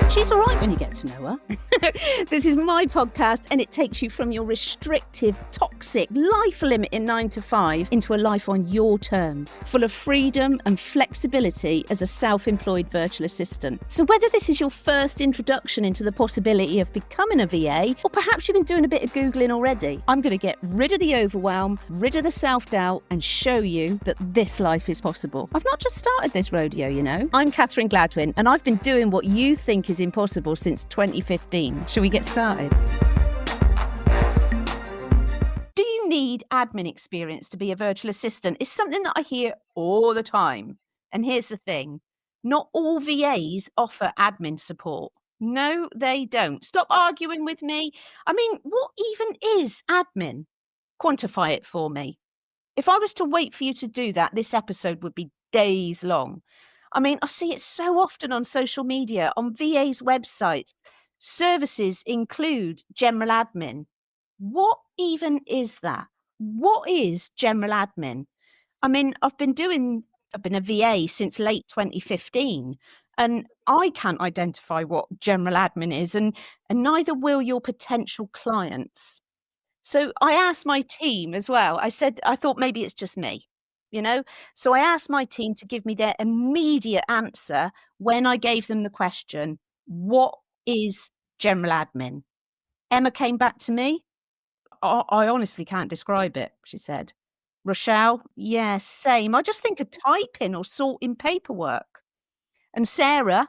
She's all right when you get to know her. This is my podcast, and it takes you from your restrictive, toxic, life-limiting 9 to 5 into a life on your terms, full of freedom and flexibility as a self-employed virtual assistant. So whether this is your first introduction into the possibility of becoming a VA, or perhaps you've been doing a bit of Googling already, I'm going to get rid of the overwhelm, rid of the self-doubt, and show you that this life is possible. I've not just started this rodeo, you know. I'm Catherine Gladwyn, and I've been doing what you think is impossible since 2015. Shall we get started? Do you need admin experience to be a virtual assistant? It's something that I hear all the time. And here's the thing, not all VAs offer admin support. No, they don't. Stop arguing with me. I mean, what even is admin? Quantify it for me. If I was to wait for you to do that, this episode would be days long. I mean, I see it so often on social media, on VAs' websites. Services include general admin. What even is that? What is general admin? I mean, I've been a VA since late 2015, and I can't identify what general admin is, and neither will your potential clients. So I asked my team as well. I thought maybe it's just me, you know? So I asked my team to give me their immediate answer when I gave them the question, what is general admin? Emma came back to me. I honestly can't describe it, she said. Rochelle, yeah, same. I just think of typing or sorting paperwork. And Sarah,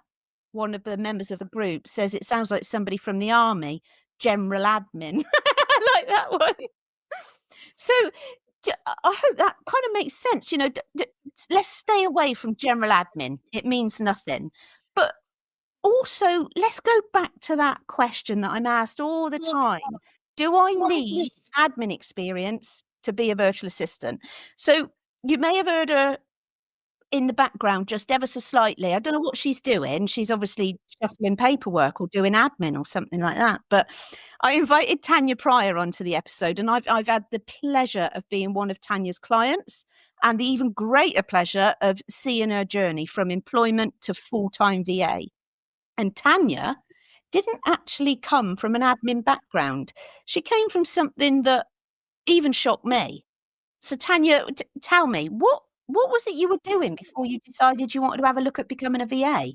one of the members of the group, says it sounds like somebody from the army, general admin. I like that one. So I hope that kind of makes sense. You know, let's stay away from general admin. It means nothing. But also, let's go back to that question that I'm asked all the time. Do I need admin experience to be a virtual assistant? So you may have heard her in the background just ever so slightly. I don't know what she's doing. She's obviously shuffling paperwork or doing admin or something like that. But I invited Tania Pryer onto the episode, and I've had the pleasure of being one of Tania's clients, and the even greater pleasure of seeing her journey from employment to full-time VA. And Tania didn't actually come from an admin background. She came from something that even shocked me. So Tania, tell me, what was it you were doing before you decided you wanted to have a look at becoming a VA?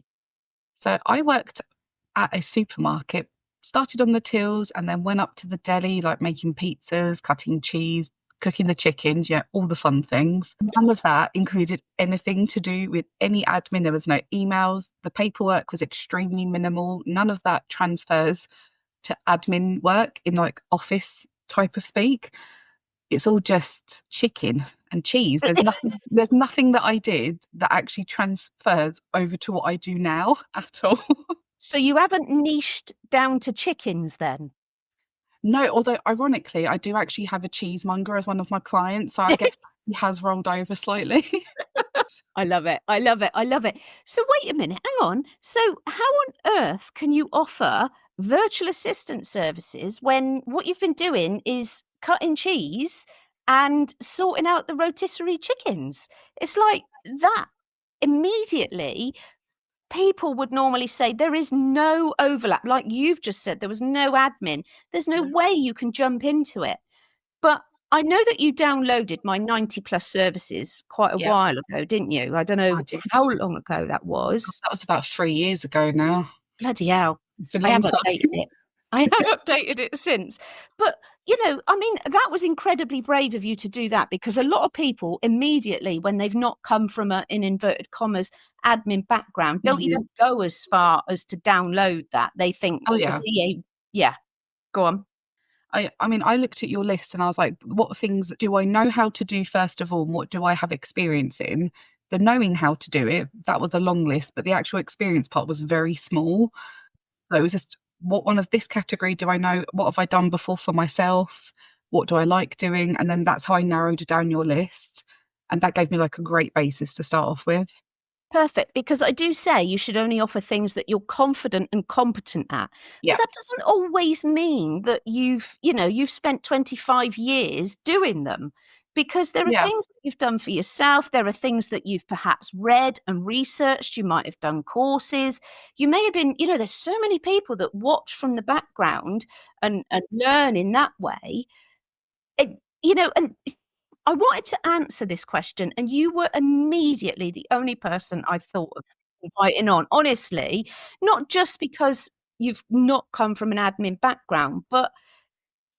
So I worked at a supermarket, started on the tills and then went up to the deli, like making pizzas, cutting cheese, cooking the chickens, all the fun things. None of that included anything to do with any admin. There was no emails. The paperwork was extremely minimal. None of that transfers to admin work in like office type of speak. It's all just chicken and cheese. There's nothing that I did that actually transfers over to what I do now at all. So you haven't niched down to chickens then? No, although ironically, I do actually have a cheesemonger as one of my clients. So I guess he has rolled over slightly. I love it. I love it. I love it. So wait a minute, hang on. So how on earth can you offer virtual assistant services when what you've been doing is cutting cheese and sorting out the rotisserie chickens? It's like that immediately. People would normally say there is no overlap. Like you've just said, there was no admin. There's no way you can jump into it. But I know that you downloaded my 90 plus services quite a while ago, didn't you? I don't know how long ago that was. That was about 3 years ago now. Bloody hell. It's been I have updated it. I have updated it since. But, you know, I mean, that was incredibly brave of you to do that, because a lot of people immediately, when they've not come from in inverted commas, admin background, don't even go as far as to download that. They think, go on. I mean, I looked at your list and I was like, what things do I know how to do first of all? And what do I have experience in? The knowing how to do it, that was a long list, but the actual experience part was very small. So it was just, what one of this category do I know? What have I done before for myself? What do I like doing? And then that's how I narrowed down your list. And that gave me like a great basis to start off with. Perfect, because I do say you should only offer things that you're confident and competent at. Yeah. But that doesn't always mean that you've spent 25 years doing them. because there are Yeah. things that you've done for yourself. There are things that you've perhaps read and researched. You might have done courses. You may have been, there's so many people that watch from the background and learn in that way. And I wanted to answer this question, and you were immediately the only person I thought of inviting on. Honestly, not just because you've not come from an admin background, but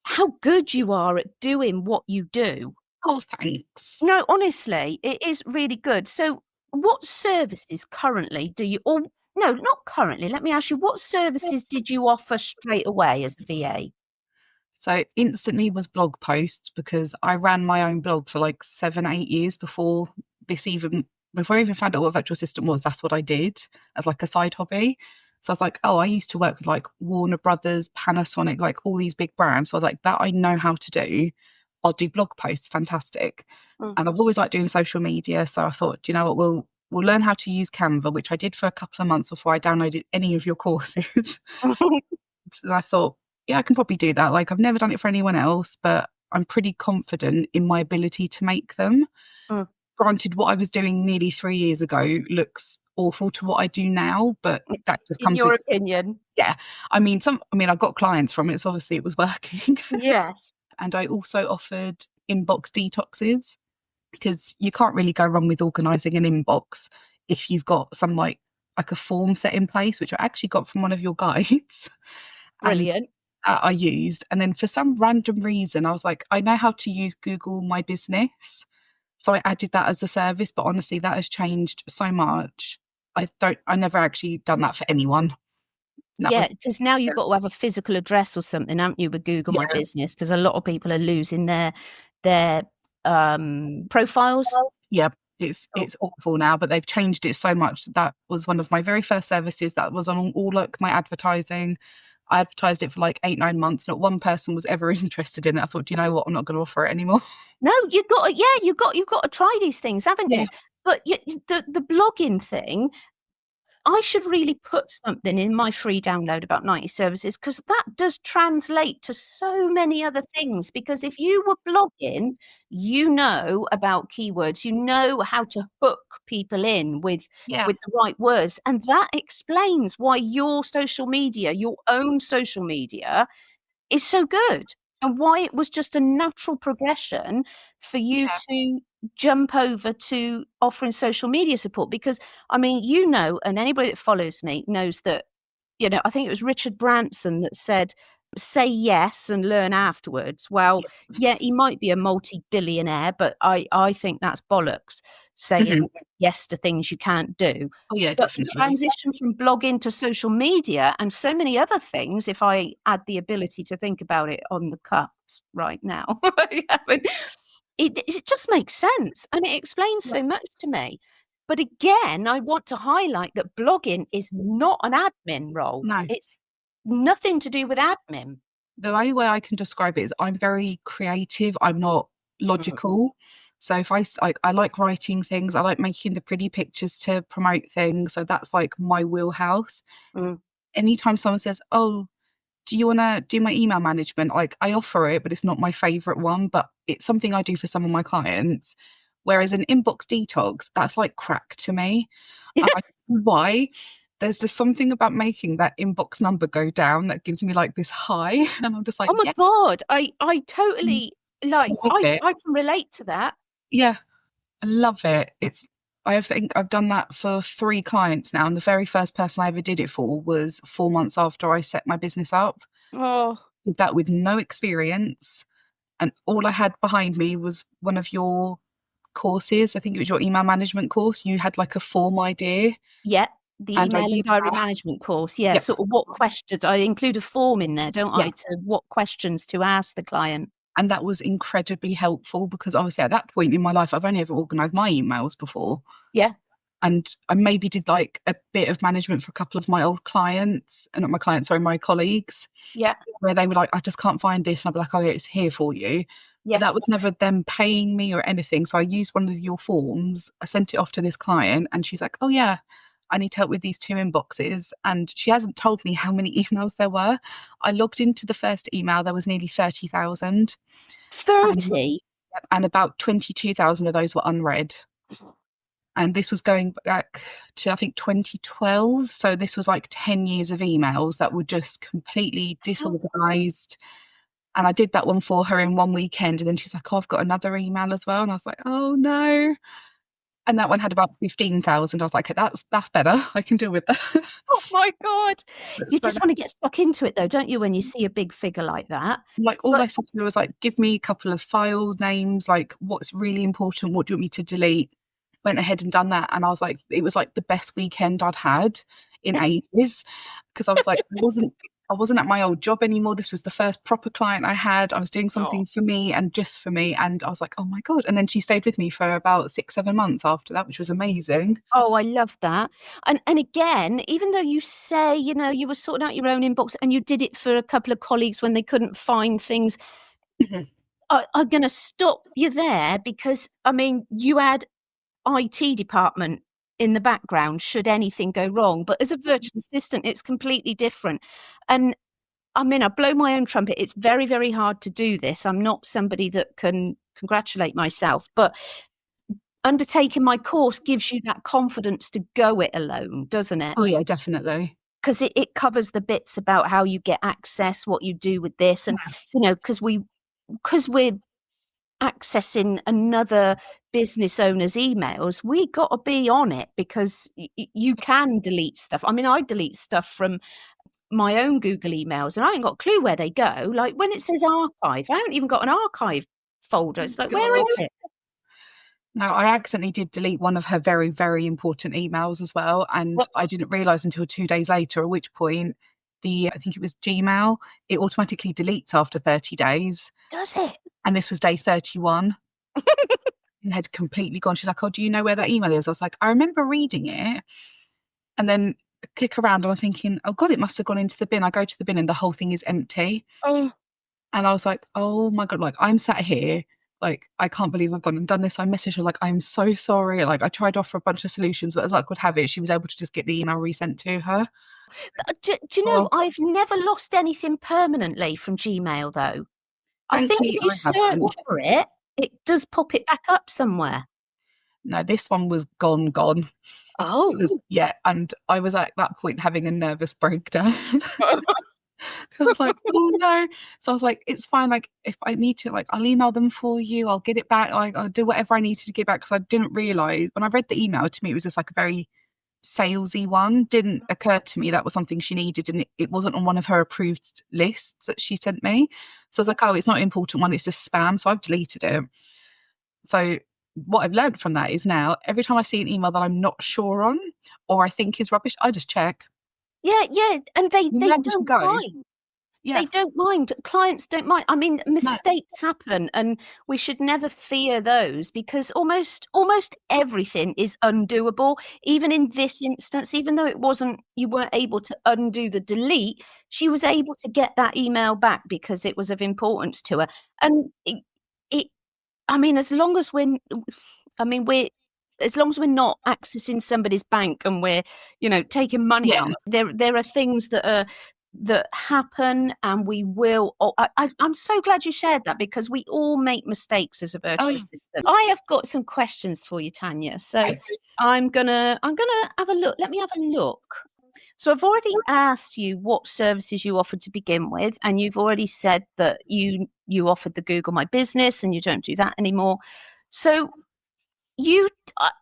how good you are at doing what you do. Oh, thanks. No, honestly, it is really good. So, what services currently do you, or no, not currently, let me ask you, what services did you offer straight away as a VA? So instantly was blog posts, because I ran my own blog for like 7, 8 years before I even found out what a virtual assistant was. That's what I did as like a side hobby. So I was like, oh, I used to work with like Warner Brothers, Panasonic, like all these big brands. So I was like, that I know how to do. I'll do blog posts, fantastic. Mm. And I've always liked doing social media. So I thought, do you know what, we'll learn how to use Canva, which I did for a couple of months before I downloaded any of your courses. And I thought, yeah, I can probably do that. Like, I've never done it for anyone else, but I'm pretty confident in my ability to make them. Mm. Granted, what I was doing nearly 3 years ago looks awful to what I do now, but that just In comes your with, opinion? yeah. I got clients from it, so obviously it was working. Yes. And I also offered inbox detoxes, because you can't really go wrong with organising an inbox if you've got some like a form set in place, which I actually got from one of your guides. And Brilliant. I used. And then for some random reason, I was like, I know how to use Google My Business. So I added that as a service. But honestly, that has changed so much. I never actually done that for anyone. That Yeah, was, because now you've got to have a physical address or something, haven't you, with Google My yeah. Business? Because a lot of people are losing their profiles. Yeah, it's awful now, but they've changed it so much. That was one of my very first services that was on all like my advertising. I advertised it for like 8, 9 months. Not one person was ever interested in it. I thought, do you know what? I'm not going to offer it anymore. No, you've got to, yeah, you've got to try these things, haven't Yeah, you? But the blogging thing, I should really put something in my free download about 90 services, because that does translate to so many other things. Because if you were blogging, you know about keywords, you know how to hook people in yeah, with the right words. And that explains why your social media, your own social media, is so good, and why it was just a natural progression for you yeah, to jump over to offering social media support. Because I mean, and anybody that follows me knows that, I think it was Richard Branson that said, say yes and learn afterwards. Well, yeah. yeah, he might be a multi-billionaire, but I think that's bollocks, saying Mhm. yes to things you can't do. Oh yeah, But the definitely. transition from blogging to social media and so many other things, if I add the ability to think about it on the cuff right now, I mean, it just makes sense, and it explains Yeah. so much to me. But again, I want to highlight that blogging is not an admin role. No, It's nothing to do with admin. the only way I can describe it is I'm very creative. I'm not Mm, logical. So if I like writing things, I like making the pretty pictures to promote things. So that's like my wheelhouse. mm. Anytime someone says, "Oh, do you want to do my email management?" Like, I offer it, but it's not my favorite one, but it's something I do for some of my clients. Whereas an inbox detox, that's like crack to me. And I don't know why. There's just something about making that inbox number go down that gives me like this high. And I'm just like, Oh my yeah, God, I I totally, love it. I can relate to that. Yeah, I love it. I think I've done that for 3 clients now. And the very first person I ever did it for was 4 months after I set my business up. Oh, Did that with no experience. And all I had behind me was one of your courses. I think it was your email management course. You had like a form idea, yeah, the and I email and used diary that. management course. Yeah, Yep. sort of what questions I include a form in there, don't Yeah. I, to what questions to ask the client. And that was incredibly helpful, because obviously at that point in my life, I've only ever organised my emails before. Yeah, And I maybe did like a bit of management for a couple of my old clients, not my clients, sorry, my colleagues, yeah, where they were like, I just can't find this. And I'd be like, oh, yeah, it's here for you. But yeah. that was never them paying me or anything. So I used one of your forms. I sent it off to this client, and she's like, oh, yeah, I need help with these 2 inboxes. And she hasn't told me how many emails there were. I logged into the first email, there was nearly 30,000. And 30? And about 22,000 of those were unread. And this was going back to, I think, 2012. So this was like 10 years of emails that were just completely disorganized. And I did that one for her in one weekend. And then she's like, oh, I've got another email as well. And I was like, oh no. And that one had about 15,000. I was like, that's better. I can deal with that. Oh my God. You So just want to get stuck into it though, don't you, when you see a big figure like that? like all But I said to her was like, give me a couple of file names, like what's really important, what do you want me to delete? Went ahead and done that. And I was like, it was like the best weekend I'd had in ages. Because I was like, I wasn't at my old job anymore. This was the first proper client I had. I was doing something for me and just for me. And I was like, oh my God. And then she stayed with me for about 6-7 months after that, which was amazing. oh, I love that. And again, even though you say, you were sorting out your own inbox and you did it for a couple of colleagues when they couldn't find things, Mhm. I'm going to stop you there because, I mean, you had IT department in the background should anything go wrong. But as a virtual assistant, it's completely different. And I mean, I blow my own trumpet. It's very, very hard to do this. I'm not somebody that can congratulate myself, but undertaking my course gives you that confidence to go it alone, doesn't it? Oh yeah, definitely. Because it covers the bits about how you get access, what you do with this, and because we're accessing another business owner's emails, we got to be on it because you can delete stuff. I mean, I delete stuff from my own Google emails and I ain't got a clue where they go. Like when it says archive, I haven't even got an archive folder. It's like, where God. is it? No, I accidentally did delete one of her very, very important emails as well. And I didn't realise until 2 days later, at which point I think it was Gmail, it automatically deletes after 30 days. Does it? And this was day 31. It had completely gone. She's like, oh, do you know where that email is? I was like, I remember reading it. And then I click around and I'm thinking, oh God, it must have gone into the bin. I go to the bin and the whole thing is empty. Oh, And I was like, oh my God, like I'm sat here, like I can't believe I've gone and done this. I messaged her like, I'm so sorry. Like I tried to offer a bunch of solutions, but as luck would have it, she was able to just get the email resent to her. do you know, Well, I've never lost anything permanently from Gmail though. I think thankfully if you I search haven't. for it, it does pop it back up somewhere. No, this one was gone. It Oh. was, yeah. And I was at that point having a nervous breakdown. I was like, oh no. So I was like, it's fine. Like, if I need to, like, I'll email them for you. I'll get it back. Like, I'll do whatever I needed to get back. Because I didn't realize when I read the email, to me, it was just like a very salesy one. Didn't occur to me that was something she needed. And it wasn't on one of her approved lists that she sent me. So I was like, oh, it's not an important one. It's just spam. So I've deleted it. So what I've learned from that is now every time I see an email that I'm not sure on or I think is rubbish, I just check. Yeah, and they Let it don't go. mind. Yeah. They don't mind. Clients don't mind. I mean, No. mistakes happen, and we should never fear those because almost everything is undoable. Even in this instance, even though you weren't able to undo the delete, she was able to get that email back because it was of importance to her. And it I mean, as long as we're not accessing somebody's bank and we're, taking money Yeah. out, there are things that happen and we will. Oh, I'm so glad you shared that because we all make mistakes as a Oh, virtual yeah. assistant. I have got some questions for you, Tanya. So Okay. I'm gonna have a look. Let me have a look. So I've already asked you what services you offer to begin with, and you've already said that you offered the Google My Business and you don't do that anymore. So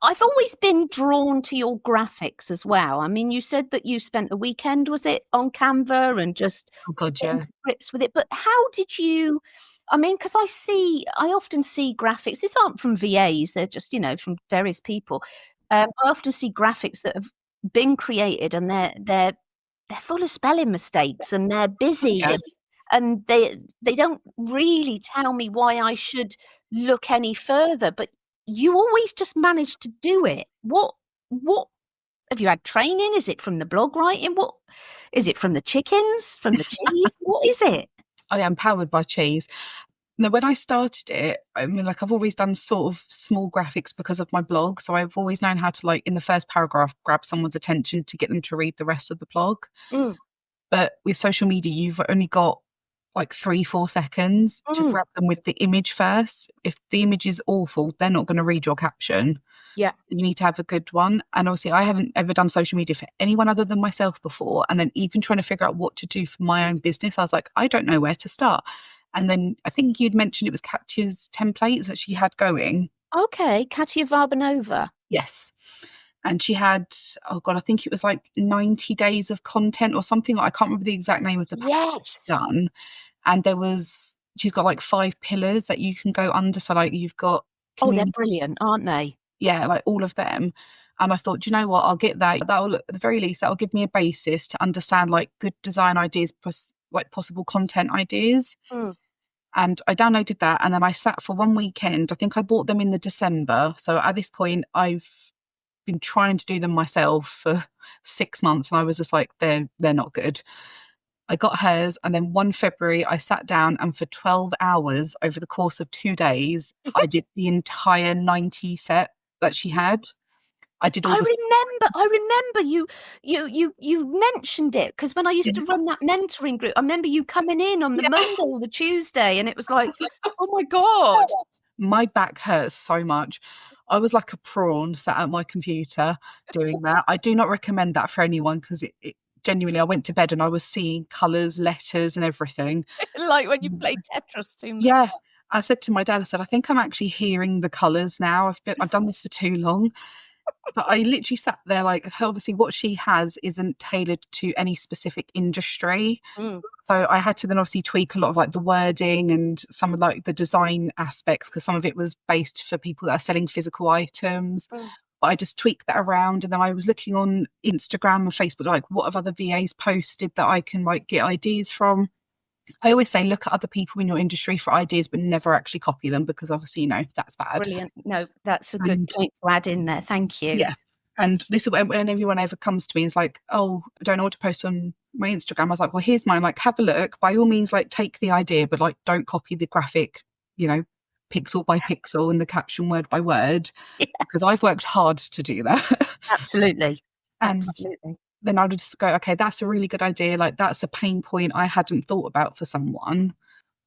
I've always been drawn to your graphics as well. I mean, you said that you spent a weekend, was it, on Canva and just Oh God, getting yeah. to grips with it. But how did you? I mean, because I often see graphics. These aren't from VAs; they're just from various people. I often see graphics that have been created and they're full of spelling mistakes and they're busy Yeah. and they don't really tell me why I should look any further. But you always just manage to do it. What have you had training? Is it from the blog writing? What is it from the chickens? From the cheese? What is it? I am powered by cheese. No, when I started it, I mean, like I've always done sort of small graphics because of my blog. So I've always known how to, like, in the first paragraph, grab someone's attention to get them to read the rest of the blog. Mm. But with social media, you've only got like 3-4 seconds to Mm. grab them with the image first. If the image is awful, they're not going to read your caption. Yeah. You need to have a good one. And obviously, I haven't ever done social media for anyone other than myself before. And then even trying to figure out what to do for my own business, I was like, I don't know where to start. And then I think you'd mentioned it was Katya's templates that she had going. Okay, Katia Varbanova. Yes. And she had, oh God, I think it was like 90 days of content or something. I can't remember the exact name of the package that she's Yes. done. And she's got like 5 pillars that you can go under. So like you've got Oh, they're community, brilliant, aren't they? yeah, like all of them. And I thought, do you know what? I'll get that. That'll, at the very least, that'll give me a basis to understand like good design ideas, plus like possible content ideas. Mm. And I downloaded that, and then I sat for one weekend. I think I bought them in the December. So at this point, I've been trying to do them myself for 6 months, and I was just like, they're not good. I got hers, and then one February, I sat down, and for 12 hours over the course of 2 days, I did the entire 90 set that she had. I did all the I remember you mentioned it because when I used to run that mentoring group, I remember you coming in on the yeah. Monday or the Tuesday, and it was like, oh my God. My back hurts so much. I was like a prawn sat at my computer doing that. I do not recommend that for anyone because it genuinely, I went to bed and I was seeing colours, letters, and everything. Like when you play Tetris too much. Yeah. I said to my dad, I said, I think I'm actually hearing the colours now. I've done this for too long. But I literally sat there like, obviously, what she has isn't tailored to any specific industry. Mm. So I had to then obviously tweak a lot of like the wording and some of like the design aspects because some of it was based for people that are selling physical items. Mm. But I just tweaked that around. And then I was looking on Instagram and Facebook, like what have other VAs posted that I can like get ideas from. I always say look at other people in your industry for ideas, but never actually copy them because obviously, that's bad. Brilliant. No, that's a good And point to add in there. Thank you. yeah. And this is when everyone ever comes to me and is like, oh, I don't know what to post on my Instagram. I was like, well, here's mine. Like, have a look. By all means, like, take the idea, but like, don't copy the graphic, pixel by pixel and the caption word by word, Yeah, because I've worked hard to do that. absolutely. And Absolutely. then I would just go, okay, that's a really good idea. Like, that's a pain point I hadn't thought about for someone.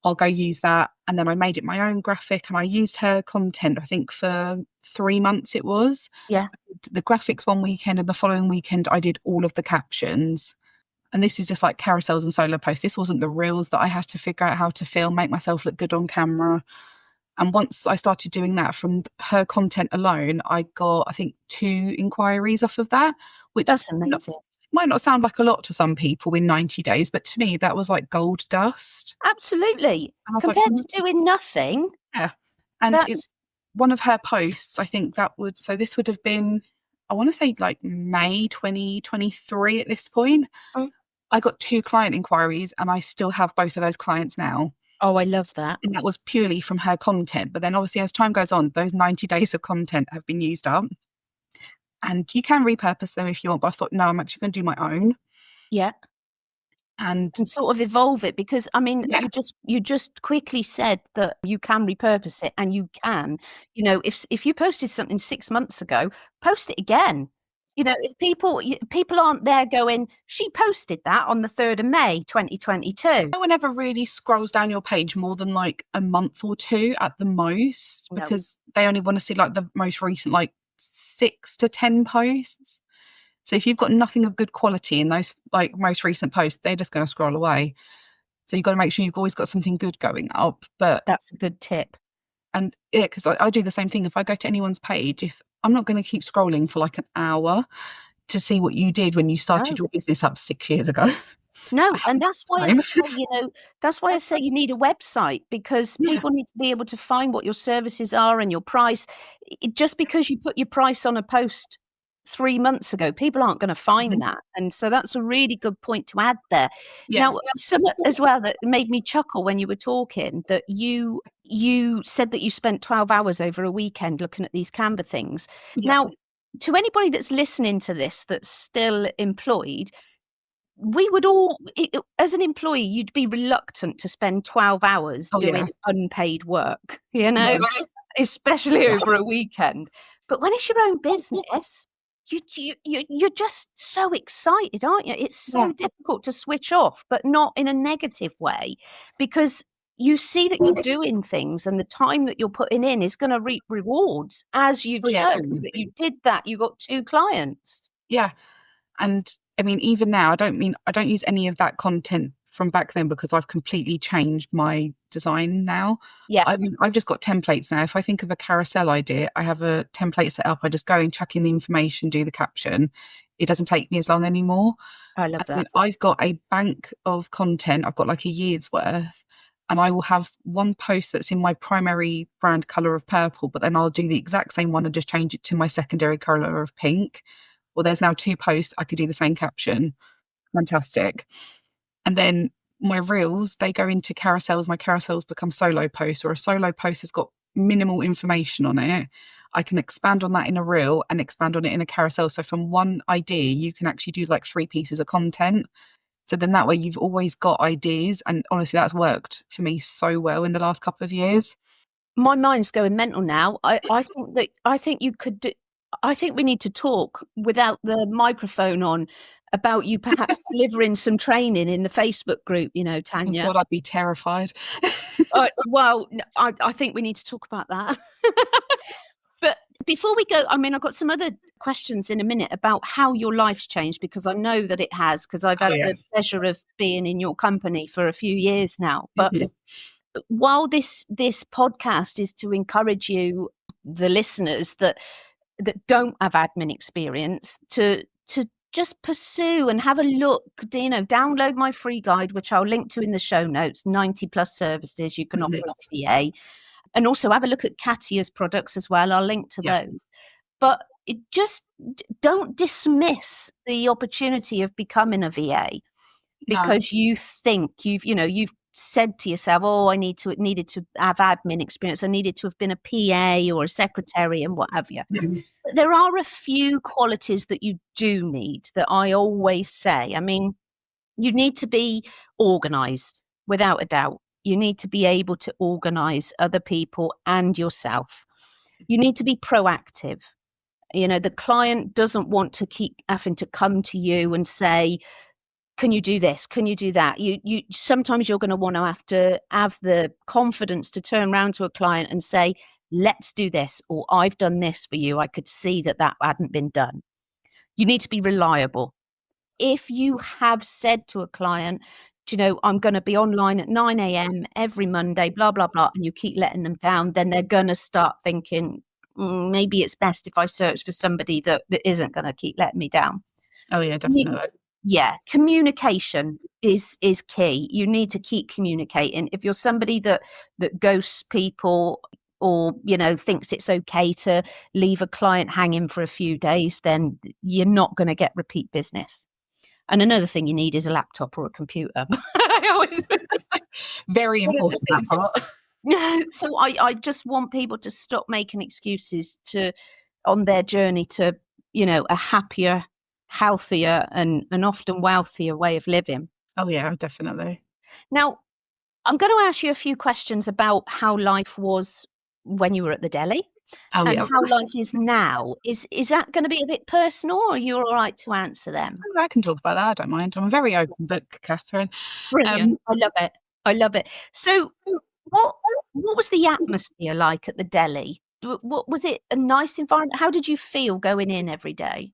I'll go use that. And then I made it my own graphic and I used her content, I think for 3 months it was. Yeah. The graphics one weekend and the following weekend I did all of the captions. And this is just like carousels and solo posts. This wasn't the reels that I had to figure out how to film, make myself look good on camera. And once I started doing that from her content alone, I got, I think, 2 inquiries off of that, which That's amazing. might not sound like a lot to some people in 90 days, but to me, that was like gold dust. Absolutely. And I was like, Compared to doing nothing, yeah. And that's one of her posts, I think so this would have been, I want to say like May 2023 at this point. Mm. I got 2 client inquiries and I still have both of those clients now. Oh, I love that. And that was purely from her content. But then obviously as time goes on, those 90 days of content have been used up. And you can repurpose them if you want, but I thought, no, I'm actually going to do my own. Yeah. And And sort of evolve it because I mean yeah, you just quickly said that you can repurpose it and you can. If you posted something 6 months ago, post it again. If people aren't there going, she posted that on the 3rd of May 2022. no one ever really scrolls down your page more than like a month or 2 at the most, No. because they only want to see like the most recent like 6 to 10 posts. So if you've got nothing of good quality in those like most recent posts, they're just going to scroll away. So you've got to make sure you've always got something good going up. But That's a good tip. and yeah, because I do the same thing. If I go to anyone's page, if I'm not going to keep scrolling for like an hour to see what you did when you started your business up 6 years ago. No, and that's why time. that's why I say you need a website because Yeah. people need to be able to find what your services are and your price. Just because you put your price on a post 3 months ago, people aren't going to find Mhm. that. And so that's a really good point to add there. Yeah. Now, some as well that made me chuckle when you were talking that you said that you spent 12 hours over a weekend looking at these Canva things. Yeah. Now, to anybody that's listening to this that's still employed, we would all as an employee, you'd be reluctant to spend 12 hours Oh, yeah. doing unpaid work, No. especially over a weekend. But when it's your own business, you're just so excited, aren't you? It's so Yeah. difficult to switch off, but not in a negative way, because you see that you're doing things and the time that you're putting in is going to reap rewards, as you've Oh yeah, shown that you definitely. did that. You got 2 clients. Yeah. And I mean, even now, I don't use any of that content from back then because I've completely changed my design now. Yeah, I mean, I've just got templates now. If I think of a carousel idea, I have a template set up. I just go and chuck in the information, do the caption. It doesn't take me as long anymore. I love I mean, that. I've got a bank of content. I've got like a year's worth, and I will have one post that's in my primary brand color of purple, but then I'll do the exact same one and just change it to my secondary color of pink. Well, there's now 2 posts. I could do the same caption. Fantastic. And then my reels, they go into carousels. My carousels become solo posts, or a solo post has got minimal information on it. I can expand on that in a reel and expand on it in a carousel. So from one idea, you can actually do like 3 pieces of content. So then that way you've always got ideas. And honestly, that's worked for me so well in the last couple of years. My mind's going mental now. I think you could do, I think we need to talk without the microphone on about you perhaps delivering some training in the Facebook group, Oh Tanya. God, I'd be terrified. Well, I think we need to talk about that. But before we go, I mean, I've got some other questions in a minute about how your life's changed, because I know that it has, because I've Oh had yeah. the pleasure of being in your company for a few years now. But Mhm. while this podcast is to encourage you, the listeners that don't have admin experience, to just pursue and have a look, download my free guide, which I'll link to in the show notes, 90 plus services you can offer Mhm. as a VA. And also have a look at Katia's products as well. I'll link to Yeah. those. But it just don't dismiss the opportunity of becoming a VA No. because you think you've said to yourself, oh, needed to have admin experience. I needed to have been a PA or a secretary and what have you. Mhm. But there are a few qualities that you do need that I always say. I mean, you need to be organized, without a doubt. You need to be able to organize other people and yourself. You need to be proactive. The client doesn't want to keep having to come to you and say, can you do this? Can you do that? You sometimes you're going to want to have the confidence to turn around to a client and say, let's do this, or I've done this for you. I could see that hadn't been done. You need to be reliable. If you have said to a client, I'm going to be online at 9 a.m. every Monday, blah, blah, blah, and you keep letting them down, then they're going to start thinking, maybe it's best if I search for somebody that isn't going to keep letting me down. Oh yeah, Commu- definitely. Yeah, communication is key. You need to keep communicating. If you're somebody that ghosts people, or thinks it's okay to leave a client hanging for a few days, then you're not going to get repeat business. And another thing you need is a laptop or a computer. I always Very one of the important, that things. part. So I just want people to stop making excuses on their journey to, a happier, healthier, and often wealthier way of living. Oh yeah, definitely. Now, I'm going to ask you a few questions about how life was when you were at the deli Oh and yeah. how life is now. Is that going to be a bit personal, or you're all right to answer them? I can talk about that. I don't mind. I'm a very open book, Catherine. Brilliant. Um, I love it. I love it. So what what was the atmosphere like at the deli? What was it, a nice environment? How did you feel going in every day?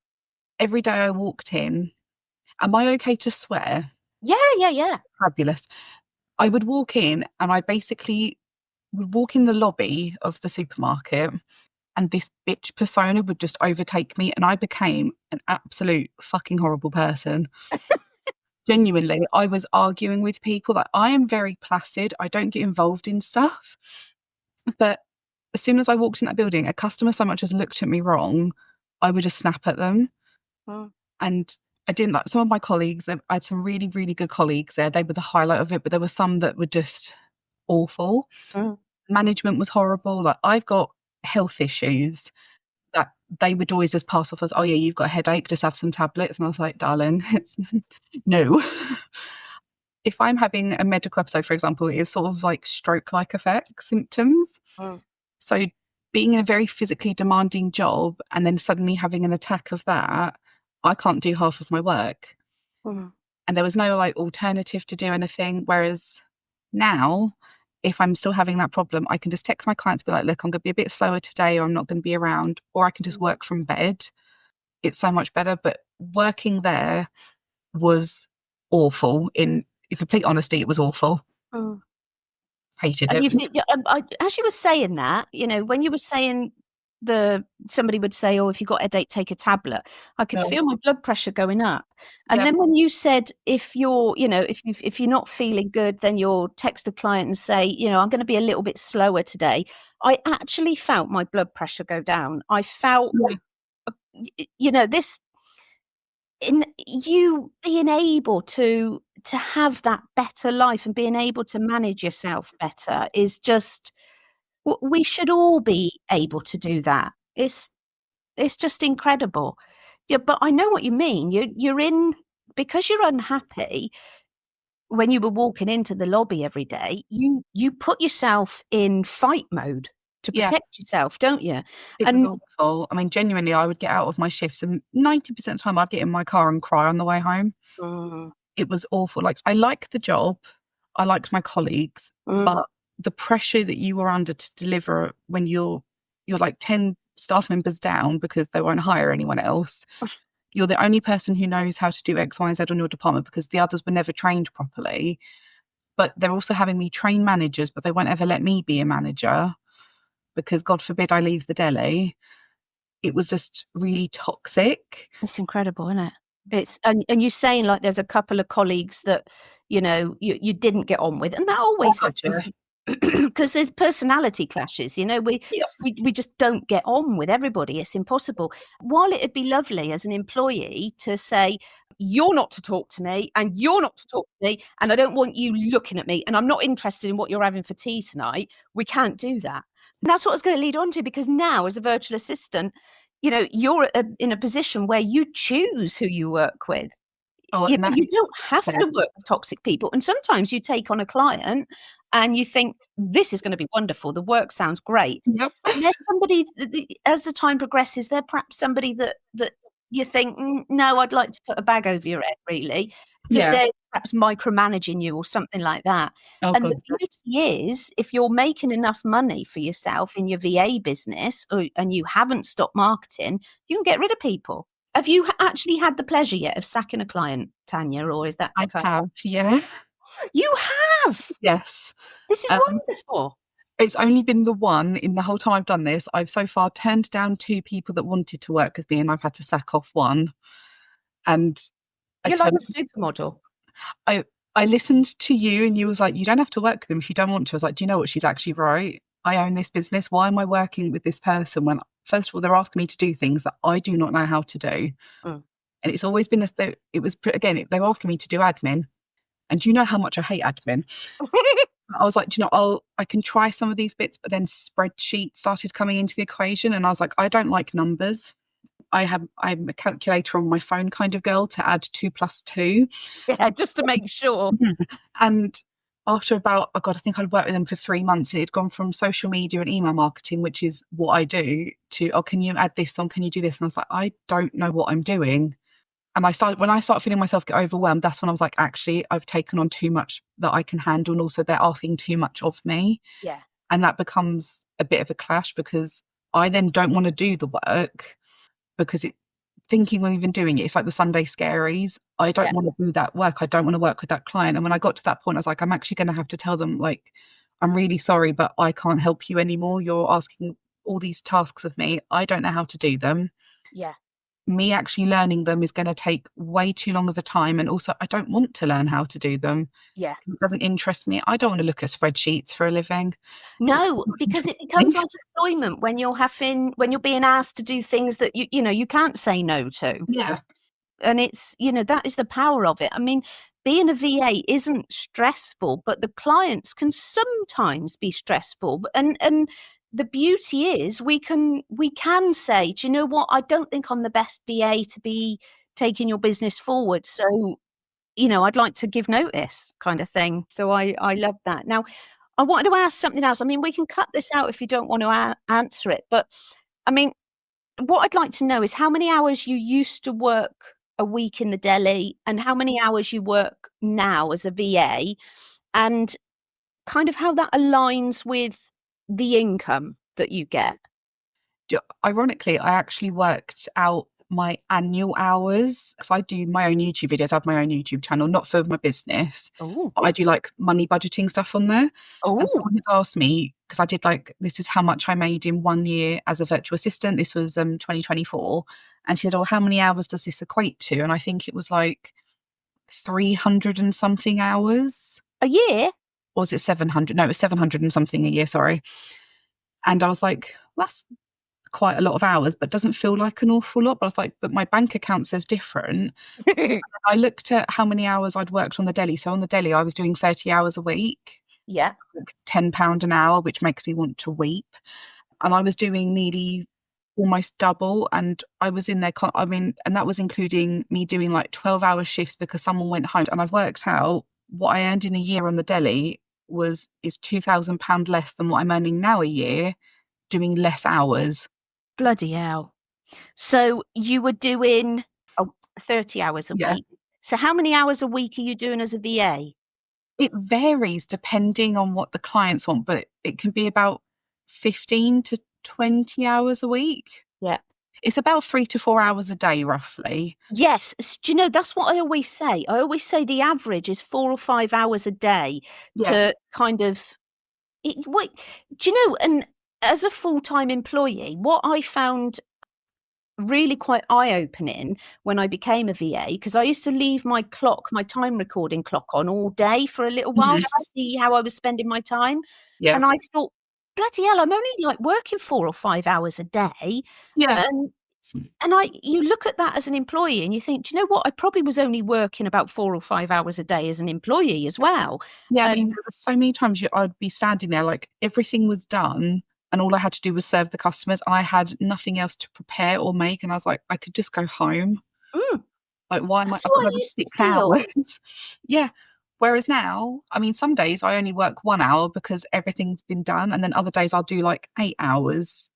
every day I walked in, am I okay to swear? Yeah, yeah, yeah. Fabulous. I would walk in and I basically would walk in the lobby of the supermarket and this bitch persona would just overtake me and I became an absolute fucking horrible person. Genuinely, I was arguing with people. Like, I am very placid. I don't get involved in stuff. But as soon as I walked in that building, a customer so much as looked at me wrong, I would just snap at them. Mm, And I didn't like some of my colleagues. I had some really, really good colleagues there. They were the highlight of it, but there were some that were just awful. mm. Management was horrible. Like, I've got health issues that they would always just pass off as, oh yeah, you've got a headache, just have some tablets. And I was like, darling, it's no. If I'm having a medical episode, for example, it's sort of like stroke-like effect symptoms. Mm. So being in a very physically demanding job and then suddenly having an attack of that, I can't do half of my work. Mm. And there was no like alternative to do anything. Whereas now, if I'm still having that problem, I can just text my clients, be like, look, I'm going to be a bit slower today, or I'm not going to be around, or I can just work from bed. It's so much better. But working there was awful. In complete honesty, it was awful. Mm. Hated And it. you feel, yeah, as you were saying that, when you were saying somebody would say, "Oh, if you've got a headache, take a tablet." I could No. feel my blood pressure going up. And Yeah. then when you said, if you're, if you're not feeling good, then you'll text a client and say, I'm going to be a little bit slower today. I actually felt my blood pressure go down. I felt, Yeah. this in you being able to have that better life and being able to manage yourself better is just we should all be able to do that. It's just incredible. Yeah, but I know what you mean. You're in because you're unhappy when you were walking into the lobby every day, you put yourself in fight mode to Yeah. protect yourself, don't you? It was And awful. I mean, genuinely, I would get out of my shifts and 90% of the time I'd get in my car and cry on the way home. mm, It was awful. Like, I liked the job, I liked my colleagues, mm, but the pressure that you were under to deliver when you're like 10 staff members down because they won't hire anyone else. You're the only person who knows how to do X, Y, and Z on your department because the others were never trained properly. But they're also having me train managers, but they won't ever let me be a manager because God forbid I leave the deli. It was just really toxic. it's incredible, isn't it? It's and you're saying like there's a couple of colleagues that you didn't get on with, and that Oh always God, happens yeah. because there's personality clashes. We Yeah. we just don't get on with everybody. It's impossible. While it'd be lovely as an employee to say, "You're not to talk to me, and you're not to talk to me, and I don't want you looking at me, and I'm not interested in what you're having for tea tonight." We can't do that. And that's what I was going to lead on to because now, as a virtual assistant, you're in a position where you choose who you work with. Oh, and that You is don't have fair. to work with toxic people. And sometimes you take on a client and you think, this is going to be wonderful. The work sounds great. Yep. And there's somebody, as the time progresses, they're perhaps somebody that you think, no, I'd like to put a bag over your head, really, because Yeah. they're perhaps micromanaging you or something like that. Oh And God. the beauty is, if you're making enough money for yourself in your VA business and you haven't stopped marketing, you can get rid of people. Have you actually had the pleasure yet of sacking a client, Tanya, or is that to I come? have, yeah. You have! Yes. This is Um, wonderful. it's only been the one in the whole time I've done this. I've so far turned down two people that wanted to work with me, and I've had to sack off one. And I You're like turned, a supermodel. I I listened to you, and you was like, you don't have to work with them if you don't want to. I was like, do you know what? She's actually right. I own this business. Why am I working with this person when, first of all, they're asking me to do things that I do not know how to do? Mm. And it's always been as though it was, again, they were asking me to do admin. And do you know how much I hate admin? I was like, do you know, I can try some of these bits, but then spreadsheets started coming into the equation, and I was like, I don't like numbers. I'm a calculator on my phone kind of girl to add 2 + 2. Yeah, just to make sure. And after about, oh God, I think I'd worked with them for 3 months, and it had gone from social media and email marketing, which is what I do, to, oh, can you add this on? Can you do this? And I was like, I don't know what I'm doing. And when I started feeling myself get overwhelmed, that's when I was like, actually, I've taken on too much that I can handle. And also they're asking too much of me. Yeah, And that becomes a bit of a clash because I then don't want to do the work because thinking when even doing it, it's like the Sunday scaries. I yeah, don't want to do that work. I don't want to work with that client. And when I got to that point, I was like, I'm actually going to have to tell them, like, I'm really sorry, but I can't help you anymore. You're asking all these tasks of me. I don't know how to do them. yeah, Me actually learning them is going to take way too long of a time. And also, I don't want to learn how to do them. yeah. It doesn't interest me. I don't want to look at spreadsheets for a living. It's No, not because it becomes interesting. like employment when you're being asked to do things that you can't say no to. Yeah. And it's, that is the power of it. I mean, being a VA isn't stressful, but the clients can sometimes be stressful. And the beauty is we can say, do you know what? I don't think I'm the best VA to be taking your business forward. So, I'd like to give notice kind of thing. So I love that. Now, I wanted to ask something else. I mean, we can cut this out if you don't want to answer it, but I mean, what I'd like to know is how many hours you used to work a week in the deli and how many hours you work now as a VA, and kind of how that aligns with the income that you get. Ironically, I actually worked out my annual hours because I do my own YouTube videos. I have my own YouTube channel, not for my business, Oh, but I do like money budgeting stuff on there. And oh, someone had asked me, because I did like, this is how much I made in 1 year as a virtual assistant. This was 2024. And she said, oh, how many hours does this equate to? And I think it was like 300 and something hours. a year? Or was it 700? No, it was 700 and something a year, sorry. And I was like, well, that's quite a lot of hours, but doesn't feel like an awful lot. But I was like, but my bank account says different. I looked at how many hours I'd worked on the deli. So on the deli, I was doing 30 hours a week, Yeah. like £10 an hour, which makes me want to weep. And I was doing nearly almost double. And I was in there, I mean, and that was including me doing like 12-hour shifts because someone went home. And I've worked out what I earned in a year on the deli is £2,000 less than what I'm earning now a year doing less hours. Bloody hell. So you were doing 30 hours a Yeah. week. So how many hours a week are you doing as a VA? It varies depending on what the clients want, but it can be about 15 to 20 hours a week. Yeah. It's about 3 to 4 hours a day, roughly. Yes. Do you know, that's what I always say. I always say the average is 4 or 5 hours a day Yeah. to kind of wait, do you know, and as a full-time employee, what I found really quite eye-opening when I became a VA, because I used to leave my clock, my time recording clock on all day for a little while Mhm. to see how I was spending my time. Yeah. And I thought, bloody hell, I'm only like working 4 or 5 hours a day. Yeah. And you look at that as an employee and you think, do you know what? I probably was only working about 4 or 5 hours a day as an employee as well. Yeah. I And mean, there were so many times I'd be standing there, like everything was done, and all I had to do was serve the customers. I had nothing else to prepare or make. And I was like, I could just go home. mm, Like, why am I? that's I've how got I another used to 6 hours. feel. Yeah. Whereas now, I mean, some days I only work 1 hour because everything's been done. And then other days I'll do like 8 hours,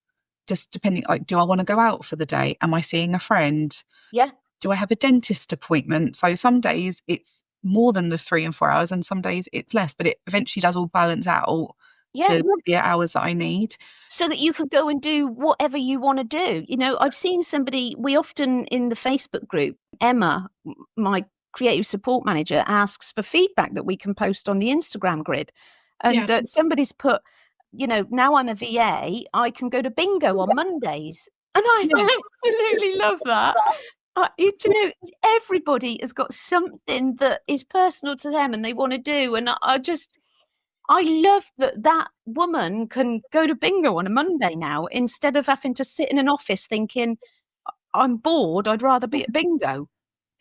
just depending, like, do I want to go out for the day? Am I seeing a friend? Yeah. Do I have a dentist appointment? So some days it's more than the 3 and 4 hours, and some days it's less, but it eventually does all balance out Yeah. to the hours that I need. So that you can go and do whatever you want to do. You know, I've seen somebody, we often in the Facebook group, Emma, my creative support manager, asks for feedback that we can post on the Instagram grid. Yeah. And somebody's put, you know, now I'm a VA, I can go to bingo on Mondays. And I Yeah. absolutely love that. Do you know, everybody has got something that is personal to them and they want to do. And I love that that woman can go to bingo on a Monday now instead of having to sit in an office thinking, I'm bored, I'd rather be at bingo.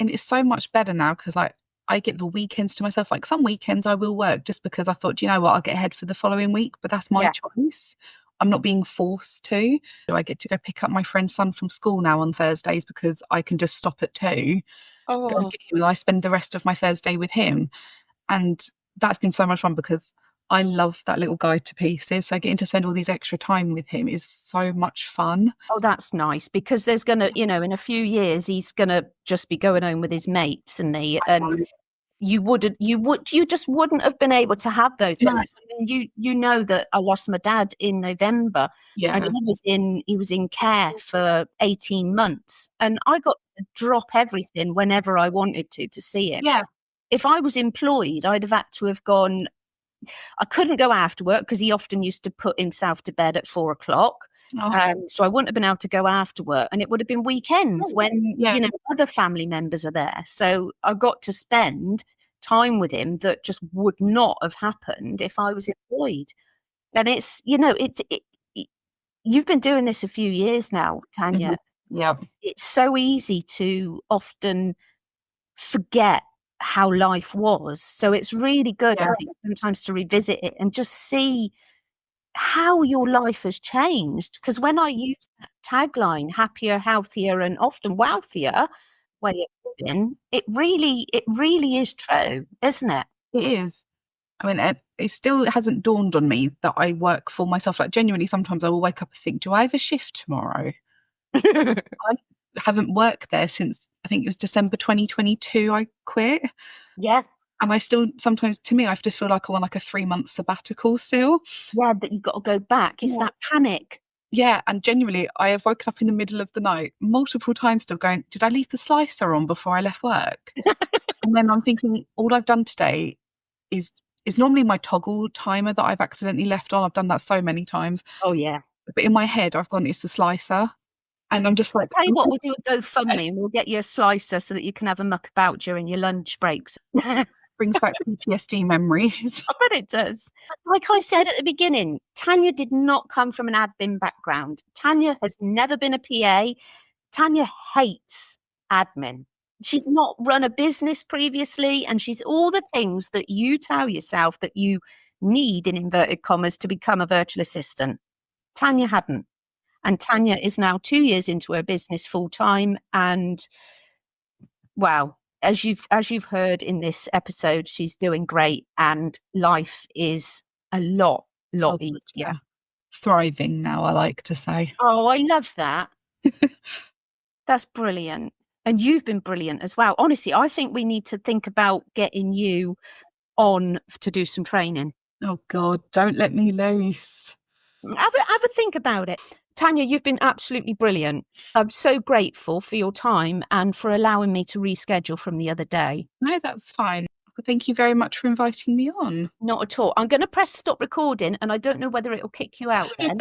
And it's so much better now because like I get the weekends to myself. Like some weekends I will work just because I thought, you know what, I'll get ahead for the following week, but that's my Yeah. choice. I'm not being forced to. I get to go pick up my friend's son from school now on Thursdays because I can just stop at 2, go and Oh, get him, and I spend the rest of my Thursday with him. And that's been so much fun because I love that little guy to pieces. So getting to spend all these extra time with him is so much fun. oh, that's nice because there's gonna, you know, in a few years he's gonna just be going home with his mates and you just wouldn't have been able to have those No. times. I mean, you know that I lost my dad in November and Yeah. he was in care for 18 months and I got to drop everything whenever I wanted to see him. Yeah. If I was employed, I'd have had to have gone. I couldn't go after work because he often used to put himself to bed at 4 o'clock. Oh, So I wouldn't have been able to go after work, and it would have been weekends when yeah. you know other family members are there. So I got to spend time with him that just would not have happened if I was employed. And it's you know it you've been doing this a few years now, Mhm. Tanya. Yeah. It's so easy to often forget how life was. So it's really good, I Yeah. think, sometimes to revisit it and just see how your life has changed. Because when I use that tagline, happier, healthier, and often wealthier way of living, it really is true, isn't it? It is. I mean, it still hasn't dawned on me that I work for myself. Like, genuinely, sometimes I will wake up and think, do I have a shift tomorrow? I haven't worked there since, I think it was December 2022 I quit. Yeah. And I still, sometimes, to me, I just feel like I'm on like a 3-month sabbatical still. Yeah, that you've got to go back. It's that panic. Yeah, and genuinely, I have woken up in the middle of the night multiple times still going, did I leave the slicer on before I left work? And then I'm thinking, all I've done today is normally my toggle timer that I've accidentally left on. I've done that so many times. Oh, yeah. But in my head, I've gone, it's the slicer. And I'm just like... Tell you what, we'll do a GoFundMe and we'll get you a slicer so that you can have a muck about during your lunch breaks. Brings back PTSD memories. I bet it does. Like I said at the beginning, Tania did not come from an admin background. Tania has never been a PA. Tania hates admin. She's not run a business previously, and she's all the things that you tell yourself that you need, in inverted commas, to become a virtual assistant. Tania hadn't. And Tania is now 2 years into her business full time. And wow, as you've heard in this episode, she's doing great, and life is a lot easier. Yeah. Thriving now, I like to say. Oh, I love that. That's brilliant. And you've been brilliant as well. Honestly, I think we need to think about getting you on to do some training. Oh God, don't let me loose. Have a think about it. Tania, you've been absolutely brilliant. I'm so grateful for your time and for allowing me to reschedule from the other day. No, that's fine. Thank you very much for inviting me on. Not at all. I'm going to press stop recording, and I don't know whether it'll kick you out then.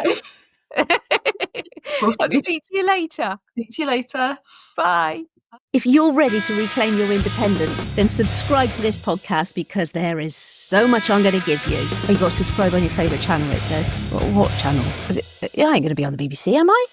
I'll speak to you later. Speak to you later. Bye. If you're ready to reclaim your independence, then subscribe to this podcast, because there is so much I'm going to give you. You've got to subscribe on your favourite channel, it says. What channel? I ain't going to be on the BBC, am I?